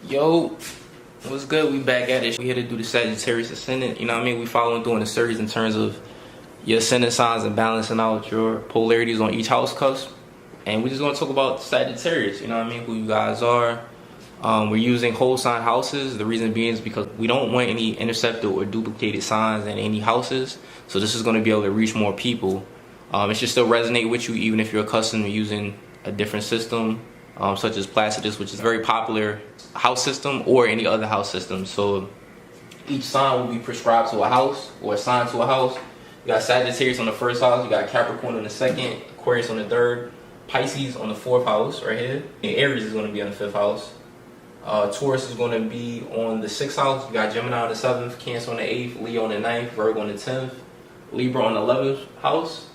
Yo, what's good? We back at it. We here to do the Sagittarius Ascendant. You know what I mean? We following doing the series in terms of your ascendant signs and balancing out your polarities on each house cusp. And we're just gonna talk about Sagittarius. You know what I mean? Who you guys are. We're using whole sign houses. The reason being is because we don't want any intercepted or duplicated signs in any houses. So this is gonna be able to reach more people. It should still resonate with you even if you're accustomed to using a different system. Such as Placidus, which is a very popular house system, or any other house system. So each sign will be prescribed to a house or assigned to a house. You got Sagittarius on the first house, you got Capricorn on the second, Aquarius on the third, Pisces on the fourth house right here, and Aries is going to be on the fifth house. Taurus is going to be on the sixth house. You got Gemini on the seventh, Cancer on the eighth, Leo on the ninth, Virgo on the 10th, Libra on the 11th house,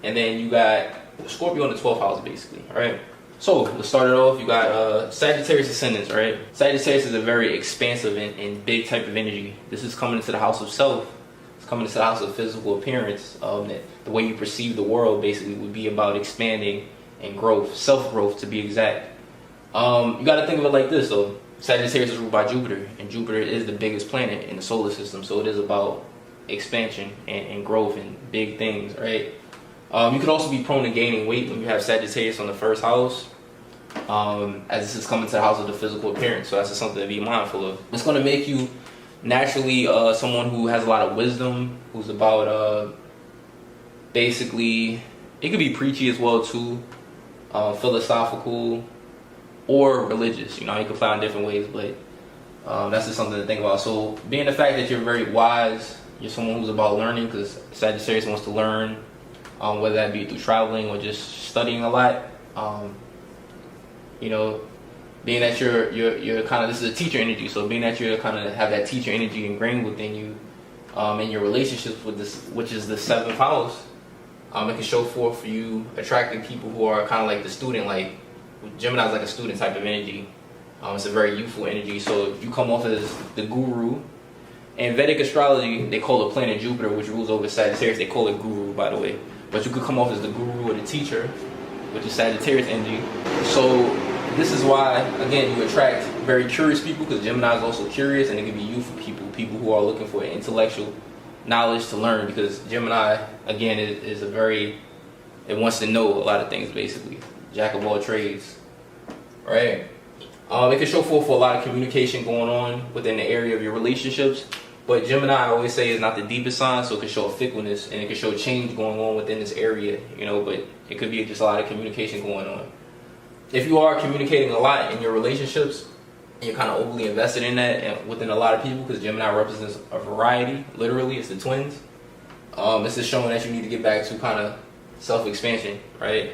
and then you got Scorpio on the 12th house basically, all right? So let's start it off. You got Sagittarius ascendants, right? Sagittarius is a very expansive and big type of energy. This is coming into the house of self. It's coming into the house of physical appearance. The way you perceive the world basically would be about expanding and growth, self-growth to be exact. You got to think of it like this though. Sagittarius is ruled by Jupiter, and Jupiter is the biggest planet in the solar system. So it is about expansion and growth and big things, right? You could also be prone to gaining weight when you have Sagittarius on the first house, as this is coming to the house of the physical appearance. So that's just something to be mindful of. It's going to make you naturally someone who has a lot of wisdom, who's about basically, it could be preachy as well too, philosophical or religious. You know, you can play in different ways, but that's just something to think about. So being the fact that you're very wise, you're someone who's about learning, because Sagittarius wants to learn. Whether that be through traveling or just studying a lot. You know, being that you're kind of, this is a teacher energy, so being that you're kind of have that teacher energy ingrained within you, in your relationships with this, which is the seventh house, it can show forth for you attracting people who are kind of like the student, like Gemini is like a student type of energy. It's a very youthful energy, so you come off as the guru. In Vedic astrology, they call the planet Jupiter, which rules over Sagittarius, they call it guru, by the way. But you could come off as the guru or the teacher, which is Sagittarius energy. So this is why, again, you attract very curious people, because Gemini is also curious, and it can be youthful people, people who are looking for intellectual knowledge to learn, because Gemini, again, is a very, it wants to know a lot of things, basically. Jack of all trades, right? It can show forth for a lot of communication going on within the area of your relationships. But Gemini, I always say, is not the deepest sign, so it can show a fickleness and it can show change going on within this area, you know, but it could be just a lot of communication going on. If you are communicating a lot in your relationships, and you're kind of overly invested in that and within a lot of people, because Gemini represents a variety, literally, it's the twins, this is showing that you need to get back to kind of self-expansion, right?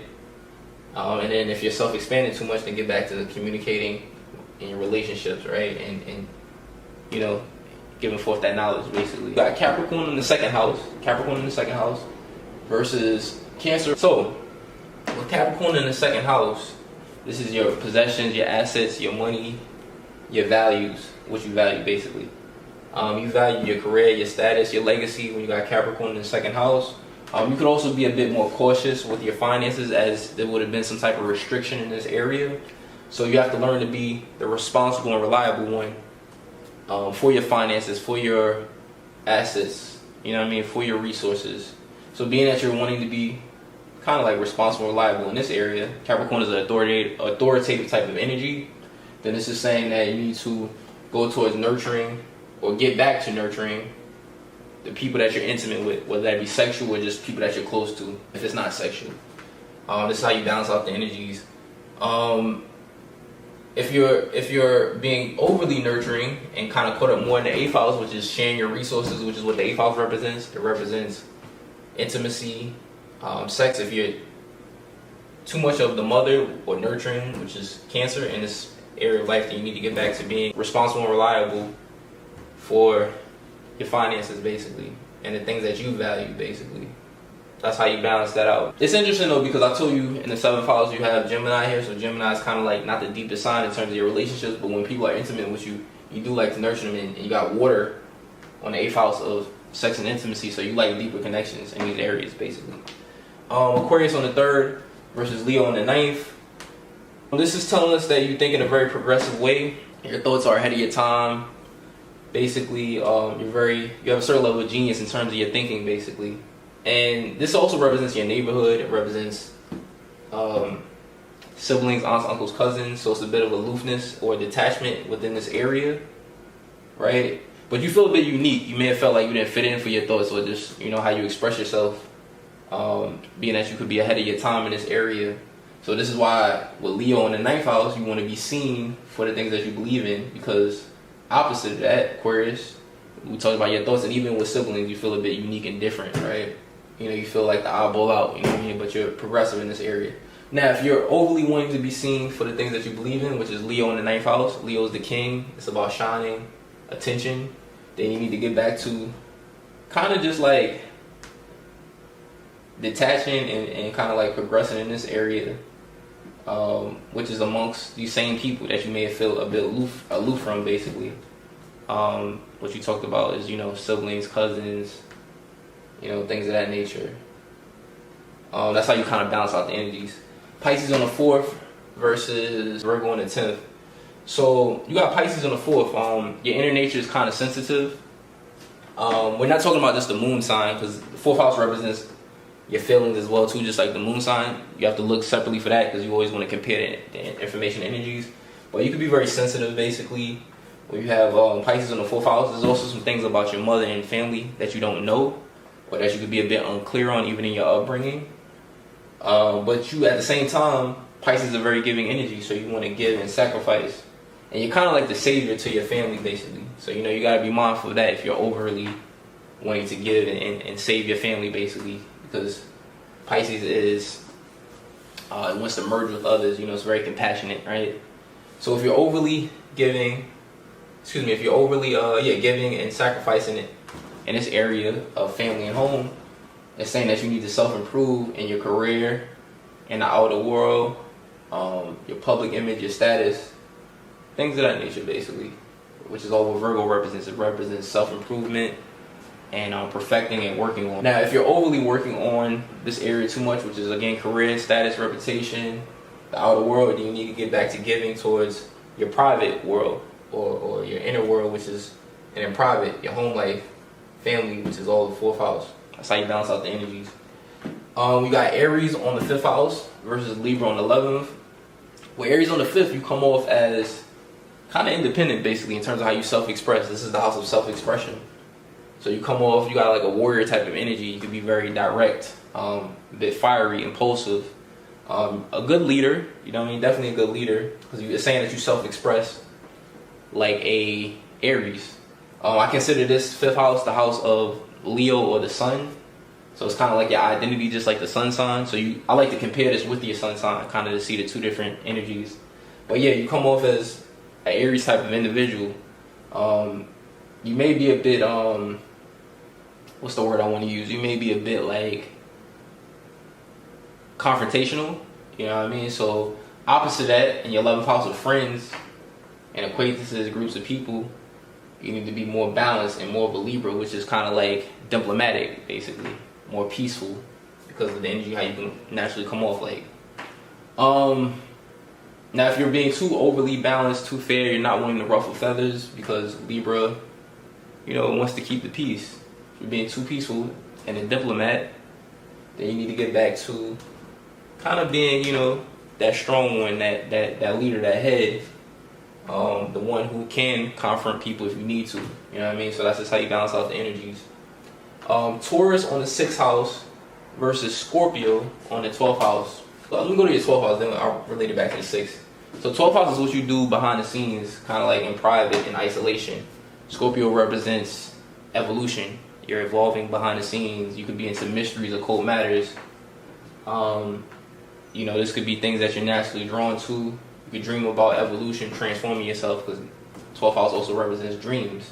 And then if you're self-expanding too much, then get back to communicating in your relationships, right? And you know, giving forth that knowledge, basically. You got Capricorn in the second house. Capricorn in the second house versus Cancer. So, with Capricorn in the second house, this is your possessions, your assets, your money, your values, what you value, basically. You value your career, your status, your legacy when you got Capricorn in the second house. You could also be a bit more cautious with your finances, as there would have been some type of restriction in this area. So you have to learn to be the responsible and reliable one. For your finances, for your assets, you know what I mean, for your resources. So being that you're wanting to be kind of like responsible and reliable in this area, Capricorn is an authoritative type of energy, then this is saying that you need to go towards nurturing or get back to nurturing the people that you're intimate with, whether that be sexual or just people that you're close to, if it's not sexual. This is how you balance out the energies. If you're being overly nurturing and kind of caught up more in the 8th house, which is sharing your resources, which is what the 8th house represents. It represents intimacy, sex. If you're too much of the mother or nurturing, which is Cancer, in this area of life, then you need to get back to being responsible and reliable for your finances, basically, and the things that you value, basically. That's how you balance that out. It's interesting though, because I told you in the 7th house you have Gemini here, so Gemini is kind of like not the deepest sign in terms of your relationships, but when people are intimate with you, you do like to nurture them, and you got water on the 8th house of sex and intimacy, so you like deeper connections in these areas, basically. Aquarius on the 3rd versus Leo on the 9th. This is telling us that you think in a very progressive way. Your thoughts are ahead of your time. Basically, you have a certain level of genius in terms of your thinking, basically. And this also represents your neighborhood. It represents siblings, aunts, uncles, cousins. So it's a bit of aloofness or detachment within this area, right? But you feel a bit unique. You may have felt like you didn't fit in for your thoughts, or just how you express yourself. Being that you could be ahead of your time in this area. So this is why with Leo in the 9th house, you want to be seen for the things that you believe in, because opposite of that, Aquarius, we talked about your thoughts, and even with siblings, you feel a bit unique and different, right? You feel like the oddball out, you know what I mean? But you're progressive in this area. Now, if you're overly wanting to be seen for the things that you believe in, which is Leo in the 9th house, Leo's the king, it's about shining, attention, then you need to get back to kind of just like detaching and kind of like progressing in this area, which is amongst these same people that you may feel a bit aloof from, basically. What you talked about is, siblings, cousins, things of that nature. That's how you kind of balance out the energies. Pisces on the 4th versus Virgo on the 10th. So you got Pisces on the 4th. Your inner nature is kind of sensitive. We're not talking about just the moon sign, because the 4th house represents your feelings as well too, just like the moon sign. You have to look separately for that, because you always want to compare the information energies. But you could be very sensitive, basically. When you have Pisces on the 4th house, there's also some things about your mother and family that you don't know, or that you could be a bit unclear on, even in your upbringing. But you, at the same time, Pisces is a very giving energy, so you want to give and sacrifice. And you're kind of like the savior to your family, basically. So, you got to be mindful of that if you're overly wanting to give and save your family, basically. Because Pisces is, it wants to merge with others, it's very compassionate, right? So if you're overly giving, giving and sacrificing it in this area of family and home, it's saying that you need to self-improve in your career, in the outer world, your public image, your status, things of that nature, basically, which is all what Virgo represents. It represents self-improvement and perfecting and working on. Now, if you're overly working on this area too much, which is, again, career, status, reputation, the outer world, then you need to get back to giving towards your private world, or your inner world, which is, and in private, your home life, family, which is all the 4th house. That's how you balance out the energies. We got Aries on the 5th house versus Libra on the 11th. With Aries on the 5th, you come off as kind of independent, basically, in terms of how you self-express. This is the house of self-expression. So you come off, you got like a warrior type of energy. You can be very direct, a bit fiery, impulsive. A good leader, definitely a good leader, because it's saying that you self-express like a Aries. I consider this 5th house the house of Leo or the sun. So it's kind of like your identity, just like the sun sign. So I like to compare this with your sun sign, kind of to see the two different energies. But yeah, you come off as an Aries type of individual. You may be a bit, what's the word I want to use? You may be a bit like confrontational, you know what I mean? So opposite that, in your 11th house of friends and acquaintances, groups of people, you need to be more balanced and more of a Libra, which is kind of like diplomatic, basically, more peaceful, because of the energy, how you can naturally come off like. Now, if you're being too overly balanced, too fair, you're not wanting to ruffle feathers, because Libra, wants to keep the peace. If you're being too peaceful and a diplomat, then you need to get back to kind of being, that strong one, that leader, that head. The one who can confront people if you need to. You know what I mean? So that's just how you balance out the energies. Taurus on the 6th house versus Scorpio on the 12th house. So let me go to your 12th house, then I'll relate it back to the 6th. So 12th house is what you do behind the scenes, kind of like in private, in isolation. Scorpio represents evolution. You're evolving behind the scenes. You could be into mysteries, occult matters. This could be things that you're naturally drawn to. You could dream about evolution, transforming yourself, because 12th house also represents dreams.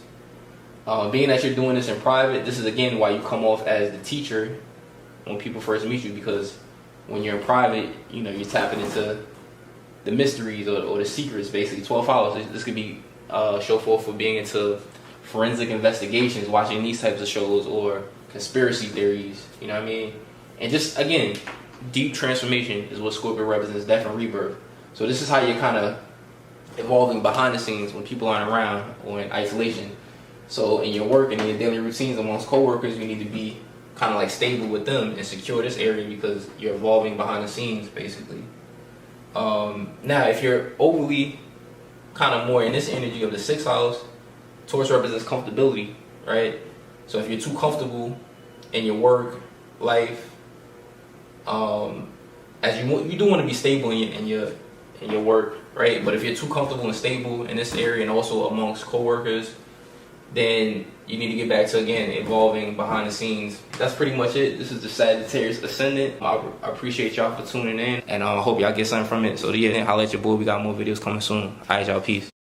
Being that you're doing this in private, this is again why you come off as the teacher when people first meet you, because when you're in private, you're tapping into the mysteries or the secrets, basically. 12th house, this could be show forth for being into forensic investigations, watching these types of shows, or conspiracy theories, you know what I mean? And just, again, deep transformation is what Scorpio represents, death and rebirth. So this is how you're kind of evolving behind the scenes when people aren't around or in isolation. So in your work and in your daily routines amongst coworkers, you need to be kind of like stable with them and secure this area because you're evolving behind the scenes basically. Now if you're overly kind of more in this energy of the 6th house, Taurus represents comfortability, right? So if you're too comfortable in your work life, as you do want to be stable in your work, right? But if you're too comfortable and stable in this area and also amongst coworkers, then you need to get back to, again, evolving behind the scenes. That's pretty much it. This is the Sagittarius Ascendant. I appreciate y'all for tuning in, and I hope y'all get something from it. So yeah, holla at your boy. We got more videos coming soon. All right, y'all. Peace.